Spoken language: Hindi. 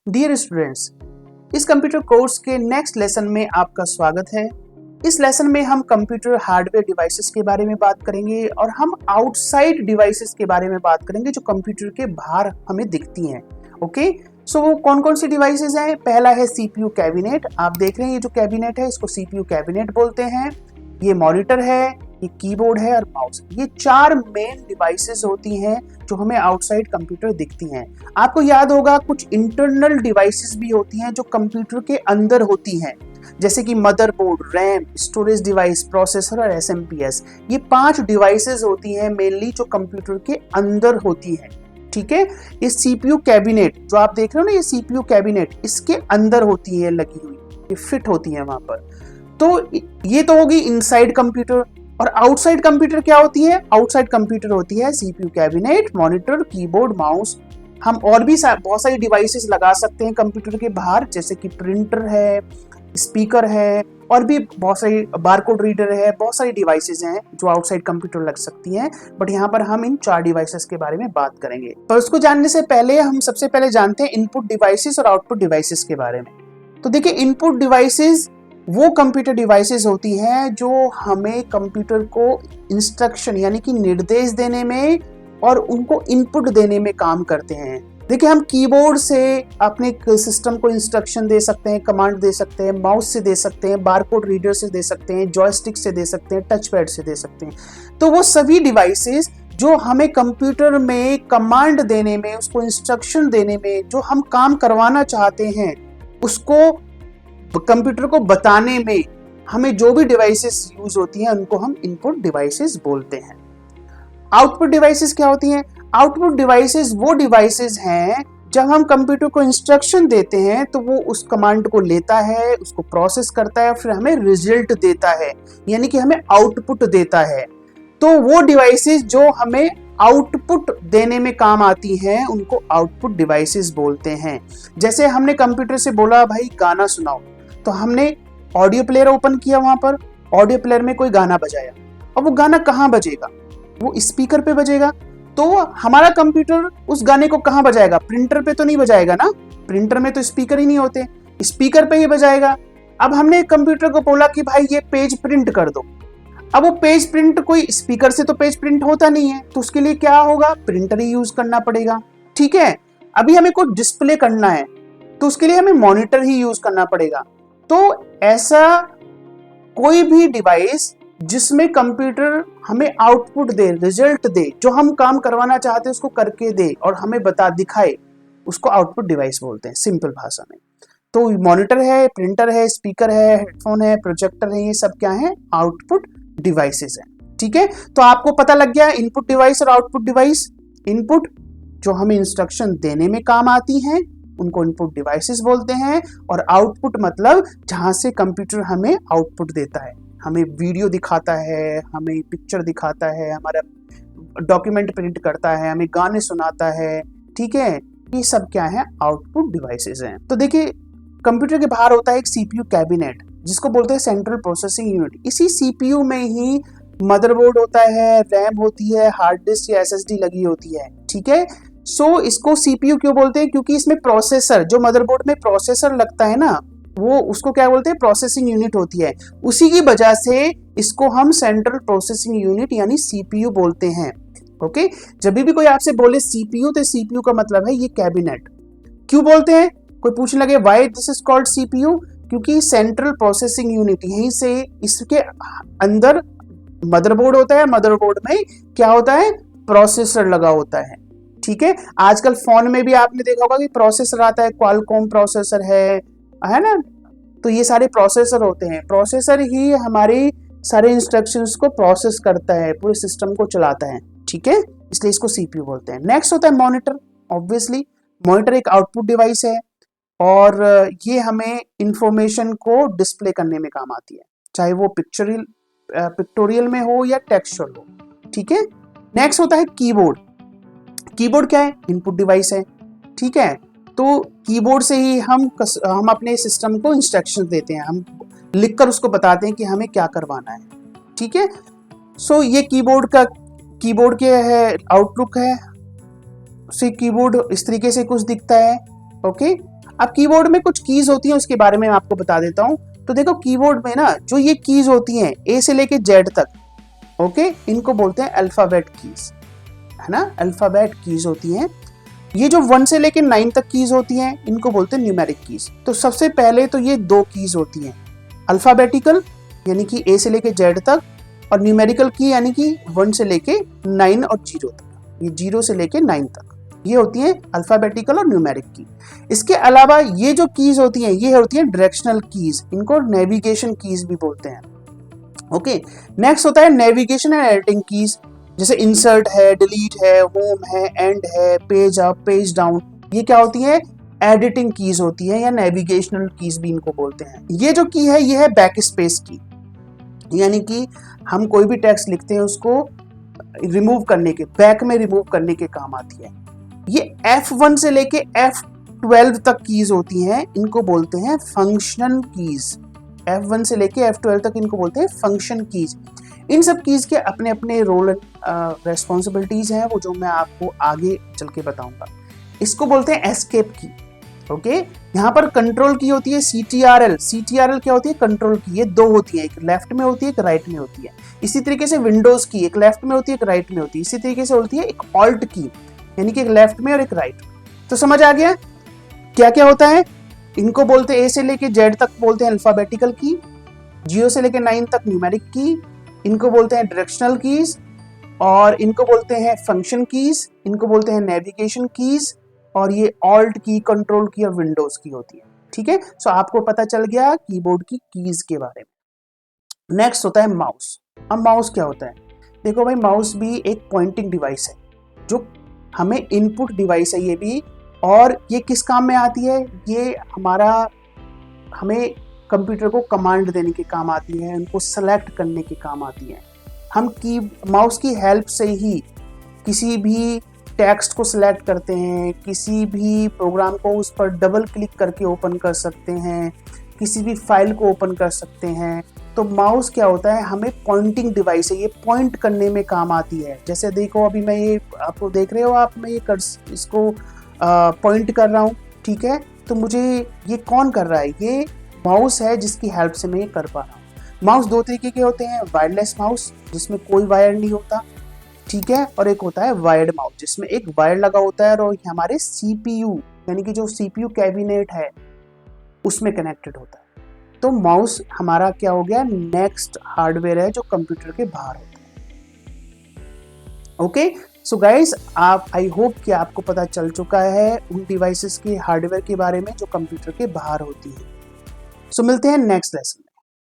डियर स्टूडेंट्स, इस कंप्यूटर कोर्स के नेक्स्ट लेसन में आपका स्वागत है। इस लेसन में हम कंप्यूटर हार्डवेयर डिवाइसेस के बारे में बात करेंगे और हम आउटसाइड डिवाइसेस के बारे में बात करेंगे जो कंप्यूटर के बाहर हमें दिखती हैं। ओके, सो वो कौन कौन सी डिवाइसेस हैं? पहला है सीपीयू कैबिनेट। आप देख रहे हैं ये जो कैबिनेट है इसको सीपीयू कैबिनेट बोलते हैं। ये मॉनिटर है, ये कीबोर्ड है और माउस। ये चार मेन डिवाइसेस होती हैं जो हमें आउटसाइड कंप्यूटर दिखती हैं। आपको याद होगा कुछ इंटरनल डिवाइसेस भी होती हैं जो कंप्यूटर के अंदर होती हैं, जैसे कि motherboard, RAM, storage device, processor और एसएमपीएस। ये 5 डिवाइसेस होती हैं मेनली जो कंप्यूटर के अंदर होती हैं। ठीक है, ये सीपीयू कैबिनेट जो आप देख रहे हो ना, ये सीपीयू कैबिनेट इसके अंदर होती है लगी हुई, ये फिट होती है वहां पर। तो ये तो होगी इनसाइड कंप्यूटर। और आउटसाइड कंप्यूटर क्या होती है? आउटसाइड कंप्यूटर होती है CPU cabinet, monitor, keyboard, mouse. हम और भी बहुत सारी डिवाइसेस लगा सकते हैं कंप्यूटर के बाहर, जैसे कि प्रिंटर है, स्पीकर है और भी बहुत सारी, बारकोड रीडर है, बहुत सारी डिवाइसेस हैं जो आउटसाइड कंप्यूटर लग सकती हैं। बट यहाँ पर हम इन 4 डिवाइसेस के बारे में बात करेंगे। पर उसको जानने से पहले हम सबसे पहले जानते हैं इनपुट डिवाइसेस और आउटपुट डिवाइसेस के बारे में। तो देखिए, इनपुट डिवाइसेस वो कंप्यूटर डिवाइसेस होती हैं जो हमें कंप्यूटर को इंस्ट्रक्शन यानी कि निर्देश देने में और उनको इनपुट देने में काम करते हैं। देखिए, हम कीबोर्ड से अपने सिस्टम को इंस्ट्रक्शन दे सकते हैं, कमांड दे सकते हैं, माउस से दे सकते हैं, बारकोड रीडर से दे सकते हैं, जॉयस्टिक से दे सकते हैं, टच पैड से दे सकते हैं। तो वो सभी डिवाइसेस जो हमें कंप्यूटर में कमांड देने में, उसको इंस्ट्रक्शन देने में, जो हम काम करवाना चाहते हैं उसको कंप्यूटर को बताने में हमें जो भी डिवाइसेस यूज होती हैं उनको हम इनपुट डिवाइसेस बोलते हैं। आउटपुट डिवाइसेस क्या होती हैं? आउटपुट डिवाइसेस वो डिवाइसेस हैं जब हम कंप्यूटर को इंस्ट्रक्शन देते हैं तो वो उस कमांड को लेता है, उसको प्रोसेस करता है, फिर हमें रिजल्ट देता है, यानी कि हमें आउटपुट देता है। तो वो डिवाइसेस जो हमें आउटपुट देने में काम आती हैं उनको आउटपुट डिवाइसेस बोलते हैं। जैसे हमने कंप्यूटर से बोला भाई गाना सुनाओ, तो हमने ऑडियो प्लेयर ओपन किया, वहां पर ऑडियो प्लेयर में कोई गाना बजाया। अब वो गाना कहाँ बजेगा? वो स्पीकर पे बजेगा। तो हमारा कंप्यूटर उस गाने को कहाँ बजाएगा? प्रिंटर पे तो नहीं बजाएगा ना, प्रिंटर में तो स्पीकर ही नहीं होते, स्पीकर पे ही बजाएगा। अब हमने कंप्यूटर को बोला कि भाई ये पेज प्रिंट कर दो। अब वो पेज प्रिंट कोई स्पीकर से तो पेज प्रिंट होता नहीं है, तो उसके लिए क्या होगा? प्रिंटर ही यूज करना पड़ेगा। ठीक है, अभी हमें कुछ डिस्प्ले करना है तो उसके लिए हमें मॉनिटर ही यूज करना पड़ेगा। तो ऐसा कोई भी डिवाइस जिसमें कंप्यूटर हमें आउटपुट दे, रिजल्ट दे, जो हम काम करवाना चाहते हैं उसको करके दे और हमें बता दिखाए, उसको आउटपुट डिवाइस बोलते हैं सिंपल भाषा में। तो मॉनिटर है, प्रिंटर है, स्पीकर है, हेडफोन है, प्रोजेक्टर है, ये सब क्या है? आउटपुट डिवाइसेस हैं। ठीक है, तो आपको पता लग गया इनपुट डिवाइस और आउटपुट डिवाइस। इनपुट जो हमें इंस्ट्रक्शन देने में काम आती हैं उनको इनपुट डिवाइसेस बोलते हैं, और आउटपुट मतलब जहां से कंप्यूटर हमें आउटपुट देता है, हमें वीडियो दिखाता है, हमें पिक्चर दिखाता है, हमारा डॉक्यूमेंट प्रिंट करता है, हमें गाने सुनाता है। ठीक है, ये सब क्या है? आउटपुट डिवाइसेस हैं। तो देखिए, कंप्यूटर के बाहर होता है एक सीपीयू कैबिनेट जिसको बोलते हैं सेंट्रल प्रोसेसिंग यूनिट। इसी सीपीयू में ही मदरबोर्ड होता है, रैम होती है, हार्ड डिस्क या एसएसडी लगी होती है। ठीक है, सो इसको सीपीयू क्यों बोलते हैं? क्योंकि इसमें प्रोसेसर, जो मदरबोर्ड में प्रोसेसर लगता है ना, वो उसको क्या बोलते हैं? प्रोसेसिंग यूनिट होती है। उसी की वजह से इसको हम सेंट्रल प्रोसेसिंग यूनिट यानी सीपीयू बोलते हैं। ओके, जब भी कोई आपसे बोले सीपीयू तो सीपीयू का मतलब है ये कैबिनेट। क्यों बोलते हैं? कोई पूछने लगे why this is called CPU? क्योंकि सेंट्रल प्रोसेसिंग यूनिट, यहीं से इसके अंदर मदरबोर्ड होता है, मदरबोर्ड में क्या होता है? प्रोसेसर लगा होता है। ठीक है, आजकल फोन में भी आपने देखा होगा कि प्रोसेसर आता है, क्वालकॉम प्रोसेसर है ना। तो ये सारे प्रोसेसर होते हैं, प्रोसेसर ही हमारी सारे इंस्ट्रक्शंस को प्रोसेस करता है, पूरे सिस्टम को चलाता है। ठीक है, इसलिए इसको सीपीयू बोलते हैं। नेक्स्ट होता है मॉनिटर। ऑब्वियसली मॉनिटर एक आउटपुट डिवाइस है और ये हमें इंफॉर्मेशन को डिस्प्ले करने में काम आती है, चाहे वो पिक्टोरियल में हो या टेक्सचुअल हो। ठीक है, नेक्स्ट होता है कीबोर्ड। कीबोर्ड क्या है? इनपुट डिवाइस है। ठीक है, तो कीबोर्ड से ही हम अपने सिस्टम को इंस्ट्रक्शन देते हैं, हम लिखकर उसको बताते हैं कि हमें क्या करवाना है। ठीक है, सो ये कीबोर्ड के है आउटलुक है। कीबोर्ड इस तरीके से कुछ दिखता है। ओके, अब कीबोर्ड में कुछ कीज होती हैं, उसके बारे में आपको बता देता हूं। तो देखो कीबोर्ड में ना जो ये कीज होती हैं ए से लेके जेड तक, ओके, इनको बोलते हैं अल्फाबेट कीज, है ना, अल्फाबेट कीज होती हैं। ये जो 1 से लेके 9 तक कीज होती हैं इनको बोलते हैं न्यूमेरिक कीज। तो सबसे पहले तो ये 2 कीज होती हैं, अल्फाबेटिकल यानी कि ए से लेके जेड तक, और न्यूमेरिकल की यानी कि 1 से लेके 9 और 0 तक, ये 0 से लेके 9 तक, ये होती हैं अल्फाबेटिकल और न्यूमेरिक की। इसके अलावा ये जो कीज होती हैं ये होती हैं डायरेक्शनल कीज, इनको नेविगेशन कीज भी बोलते हैं। ओके, नेक्स्ट होता है नेविगेशन एंड एडिटिंग कीज, जैसे इंसर्ट है, डिलीट है, होम है, एंड है, पेज अप, पेज डाउन, ये क्या होती है, एडिटिंग कीज होती है या नेविगेशनल कीज भी इनको बोलते हैं। ये जो की है ये है बैक स्पेस की, यानी कि हम कोई भी टेक्स्ट लिखते हैं उसको रिमूव करने के, बैक में रिमूव करने के काम आती है। ये F1 से लेके F12 तक कीज होती हैं, इनको बोलते हैं फंक्शन कीज। F1 से लेके F12 तक इनको बोलते हैं फंक्शन कीज। इन सब कीज के अपने अपने रोल रेस्पॉन्सिबिलिटीज हैं, वो जो मैं आपको आगे चल के बताऊंगा। इसको बोलते हैं एस्केप की। ओके, यहाँ पर कंट्रोल की होती है CTRL। CTRL क्या होती है, कंट्रोल की। ये 2 होती है, एक लेफ्ट में होती है, एक राइट में होती है। इसी तरीके से विंडोज की एक लेफ्ट में होती है, एक राइट में होती है। इसी तरीके से होती है एक ऑल्ट की, यानी कि एक लेफ्ट में और एक राइट। तो समझ आ गया क्या क्या होता है। इनको बोलते हैं ए से लेके जेड तक बोलते हैं अल्फाबेटिकल की, 0 से लेके 9 तक न्यूमेरिक की, इनको बोलते हैं डायरेक्शनल कीज, और इनको बोलते हैं फंक्शन कीज, इनको बोलते हैं नेविगेशन कीज, और ये ऑल्ट की, कंट्रोल की और विंडोज की होती है। ठीक है, सो आपको पता चल गया कीबोर्ड की कीज के बारे में। नेक्स्ट होता है माउस। अब माउस क्या होता है, देखो भाई, माउस भी एक पॉइंटिंग डिवाइस है, जो हमें इनपुट डिवाइस है ये भी, और ये किस काम में आती है, ये हमें कंप्यूटर को कमांड देने के काम आती है, उनको सेलेक्ट करने के काम आती है। हम माउस की हेल्प से ही किसी भी टेक्स्ट को सिलेक्ट करते हैं, किसी भी प्रोग्राम को उस पर डबल क्लिक करके ओपन कर सकते हैं, किसी भी फाइल को ओपन कर सकते हैं। तो माउस क्या होता है, हमें पॉइंटिंग डिवाइस है, ये पॉइंट करने में काम आती है। जैसे देखो अभी मैं ये आपको देख रहे हो आप, मैं ये इसको पॉइंट कर रहा हूँ, ठीक है, तो मुझे ये कौन कर रहा है, ये माउस है जिसकी हेल्प से मैं ये कर पा रहा हूँ। माउस 2 तरीके के होते हैं, वायरलेस माउस जिसमें कोई वायर नहीं होता, ठीक है, और एक होता है वायर्ड माउस जिसमें एक वायर लगा होता है और हमारे CPU यानी कि जो CPU कैबिनेट है उसमें कनेक्टेड होता है। तो माउस हमारा क्या हो गया, नेक्स्ट हार्डवेयर है जो कंप्यूटर के बाहर होता है। Okay, so guys, I hope कि आपको पता चल चुका है उन डिवाइसेस के हार्डवेयर के बारे में जो कंप्यूटर के बाहर होती है। सो मिलते हैं नेक्स्ट लेसन में।